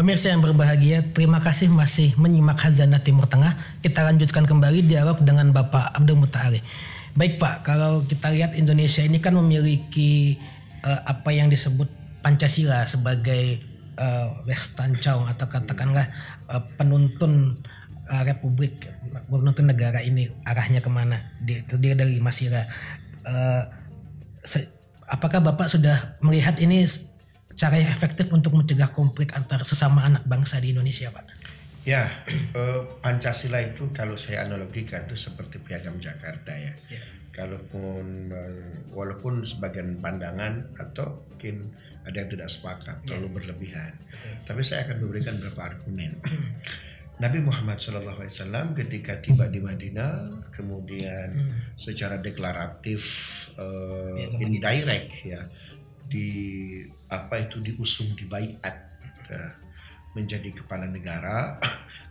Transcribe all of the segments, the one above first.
Pemirsa yang berbahagia, terima kasih masih menyimak Khazanah Timur Tengah. Kita lanjutkan kembali dialog dengan Bapak Abdul Muta'ali. Baik Pak, kalau kita lihat Indonesia ini kan memiliki apa yang disebut Pancasila sebagai Westancau atau katakanlah penuntun Republik, penuntun negara ini arahnya kemana, terdiri dari 5 sila. Apakah Bapak sudah melihat ini cara yang efektif untuk mencegah konflik antar sesama anak bangsa di Indonesia, Pak? Ya, Pancasila itu kalau saya analogikan itu seperti Piagam Jakarta ya. Kalaupun walaupun sebagian pandangan atau mungkin ada yang tidak sepakat terlalu berlebihan, tapi saya akan memberikan beberapa argumen. Nabi Muhammad SAW ketika tiba di Madinah, kemudian secara deklaratif, indirect ya, diusung di baiat menjadi kepala negara,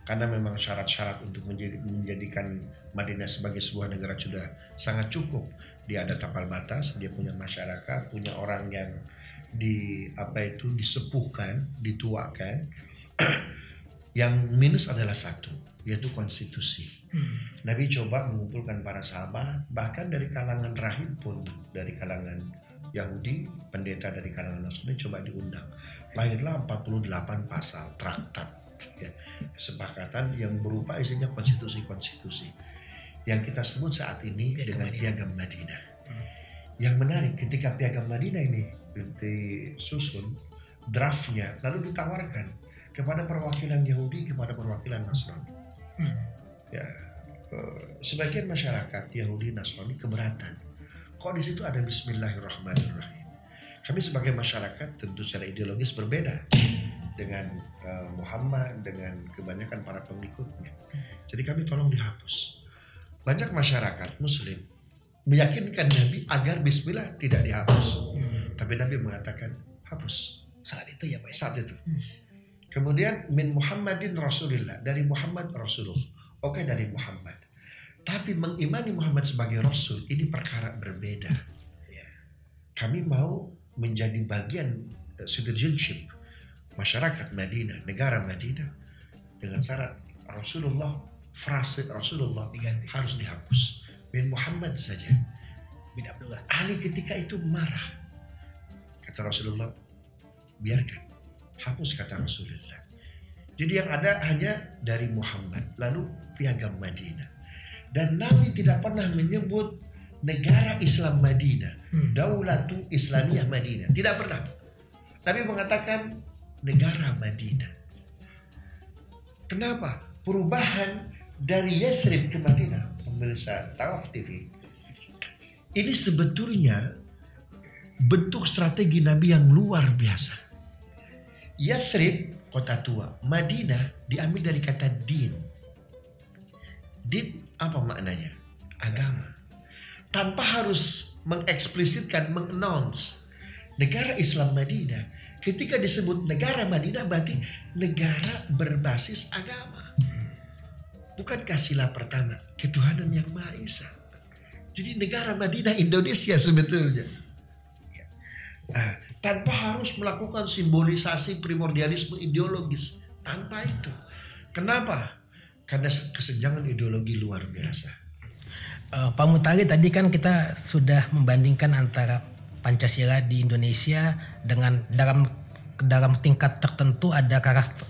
karena memang syarat-syarat untuk menjadikan Madinah sebagai sebuah negara sudah sangat cukup. Dia ada tapal batas, dia punya masyarakat, punya orang yang disepuhkan, dituakan. Yang minus adalah satu, yaitu konstitusi. Nabi coba mengumpulkan para sahabat, bahkan dari kalangan rahib pun, dari kalangan Yahudi, pendeta dari kalangan Nasrani coba diundang. Lahirlah 48 pasal traktat, ya, kesepakatan yang berupa isinya konstitusi-konstitusi yang kita sebut saat ini dengan Piagam Madinah. Yang menarik, ketika Piagam Madinah ini disusun, draftnya lalu ditawarkan kepada perwakilan Yahudi, kepada perwakilan Nasrani. Ya, sebagian masyarakat Yahudi Nasrani keberatan. Kok di situ ada Bismillahirrahmanirrahim? Kami sebagai masyarakat tentu secara ideologis berbeda dengan Muhammad, dengan kebanyakan para pengikutnya. Jadi kami tolong dihapus. Banyak masyarakat Muslim meyakinkan Nabi agar Bismillah tidak dihapus. Tapi Nabi mengatakan hapus. Saat itu ya Pak? Saat itu. Kemudian min Muhammadin Rasulullah, dari Muhammad Rasulullah. Oke, dari Muhammad. Tapi mengimani Muhammad sebagai Rasul ini perkara berbeda. Kami mau menjadi bagian citizenship masyarakat Madinah, negara Madinah, dengan syarat Rasulullah, frase Rasulullah harus dihapus. Min Muhammad saja. Bin Abdullah. Ali ketika itu marah. Kata Rasulullah, biarkan. Hapus, kata Rasulullah. Jadi yang ada hanya dari Muhammad, lalu Piagam Madinah. Dan Nabi tidak pernah menyebut negara Islam Madinah, Daulatu Islamiyah Madinah. Tidak pernah. Nabi mengatakan negara Madinah. Kenapa? Perubahan dari Yathrib ke Madinah, pemirsa Tawaf TV, ini sebetulnya bentuk strategi Nabi yang luar biasa. Yathrib, kota tua. Madinah diambil dari kata din. Din apa maknanya? Agama. Tanpa harus mengeksplisitkan, mengannounce negara Islam Madinah. Ketika disebut negara Madinah berarti negara berbasis agama. Bukankah sila pertama ketuhanan yang Maha Esa? Jadi negara Madinah Indonesia sebetulnya. Tanpa harus melakukan simbolisasi primordialisme ideologis. Tanpa itu. Kenapa? Karena kesenjangan ideologi luar biasa. Pak Muta'ali, tadi kan kita sudah membandingkan antara Pancasila di Indonesia dengan dalam tingkat tertentu ada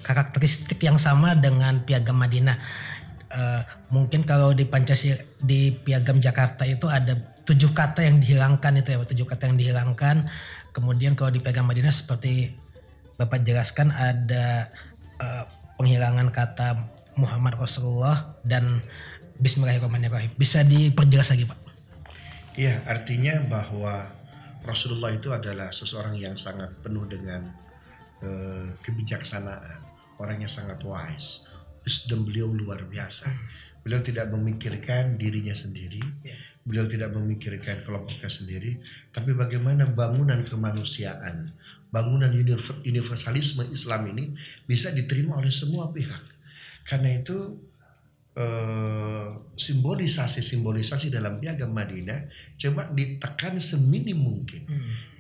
karakteristik yang sama dengan Piagam Madinah. Mungkin kalau di Pancasila, di Piagam Jakarta itu ada 7 kata yang dihilangkan itu ya, 7 kata yang dihilangkan. Kemudian kalau di Piagam Madinah seperti Bapak jelaskan ada penghilangan kata Muhammad Rasulullah dan Bismillahirrahmanirrahim. Bisa diperjelas lagi Pak? Iya, artinya bahwa Rasulullah itu adalah seseorang yang sangat penuh dengan kebijaksanaan, orang yang sangat wise. Wisdom beliau luar biasa. Beliau tidak memikirkan dirinya sendiri, beliau tidak memikirkan kelompoknya sendiri, tapi bagaimana bangunan kemanusiaan, bangunan universalisme Islam ini bisa diterima oleh semua pihak. Karena itu simbolisasi dalam piagam Madinah coba ditekan seminim mungkin.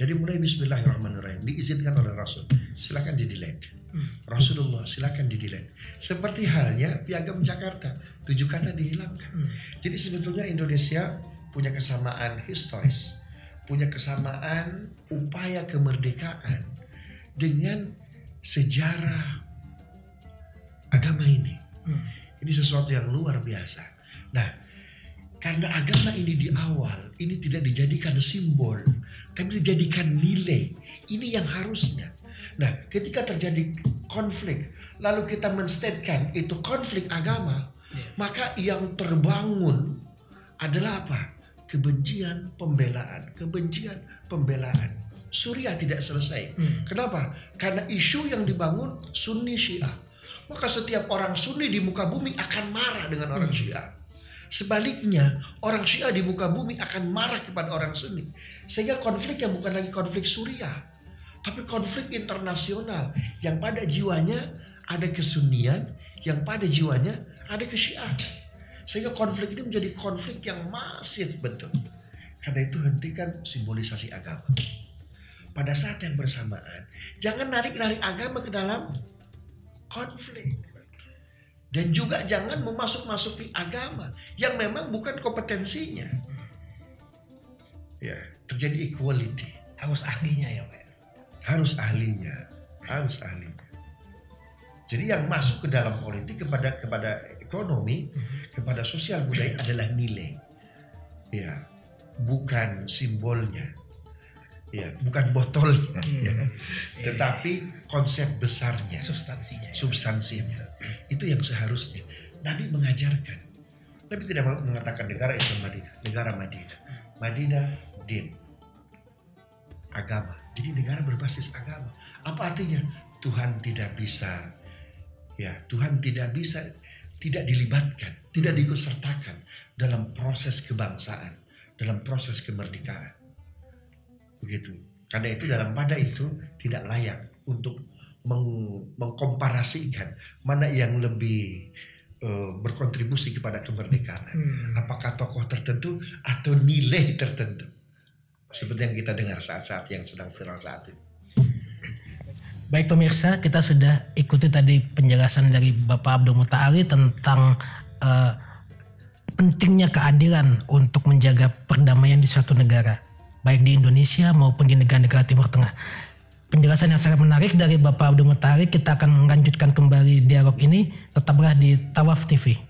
Jadi mulai Bismillahirrahmanirrahim diizinkan oleh Rasul, silakan di-delete. Rasulullah silakan di-delete. Seperti halnya piagam Jakarta, 7 kata dihilangkan. Jadi sebetulnya Indonesia punya kesamaan historis, punya kesamaan upaya kemerdekaan dengan sejarah agama ini. Ini sesuatu yang luar biasa. Nah, karena agama ini di awal, ini tidak dijadikan simbol, tapi dijadikan nilai. Ini yang harusnya. Nah, ketika terjadi konflik, lalu kita menstatekan itu konflik agama, maka yang terbangun adalah apa? Kebencian, pembelaan. Kebencian, pembelaan. Suriah tidak selesai. Kenapa? Karena isu yang dibangun Sunni Syiah. Maka setiap orang Sunni di muka bumi akan marah dengan orang Syiah. Sebaliknya, orang Syiah di muka bumi akan marah kepada orang Sunni. Sehingga konfliknya bukan lagi konflik Suriah, tapi konflik internasional yang pada jiwanya ada kesunnian, yang pada jiwanya ada kesyiahan. Sehingga konflik ini menjadi konflik yang masif betul. Karena itu hentikan simbolisasi agama. Pada saat yang bersamaan, jangan narik-narik agama ke dalam konflik. Dan juga jangan memasuk-masuki agama yang memang bukan kompetensinya. Ya, terjadi equality. Harus ahlinya ya Pak. Harus ahlinya. Jadi yang masuk ke dalam politik kepada ekonomi, kepada sosial budaya adalah nilai. Ya, bukan simbolnya. Ya, bukan botolnya, tetapi konsep besarnya, substansinya. Itu yang seharusnya Nabi mengajarkan. Nabi tidak mengatakan negara Islam Madinah, negara Madinah. Madinah din, agama. Jadi negara berbasis agama. Apa artinya? Tuhan tidak bisa, tidak dilibatkan, tidak diikutsertakan dalam proses kebangsaan, dalam proses kemerdekaan. Begitu. Karena itu pada itu tidak layak untuk mengkomparasikan mana yang lebih berkontribusi kepada kemerdekaan. Apakah tokoh tertentu atau nilai tertentu. Seperti yang kita dengar saat-saat yang sedang viral saat ini. Baik pemirsa, kita sudah ikuti tadi penjelasan dari Bapak Abdul Muta'ali tentang pentingnya keadilan untuk menjaga perdamaian di suatu negara, baik di Indonesia maupun di negara-negara Timur Tengah. Penjelasan yang sangat menarik dari Bapak Abdul Muta'ali. Kita akan melanjutkan kembali dialog ini. Tetaplah di Tawaf TV.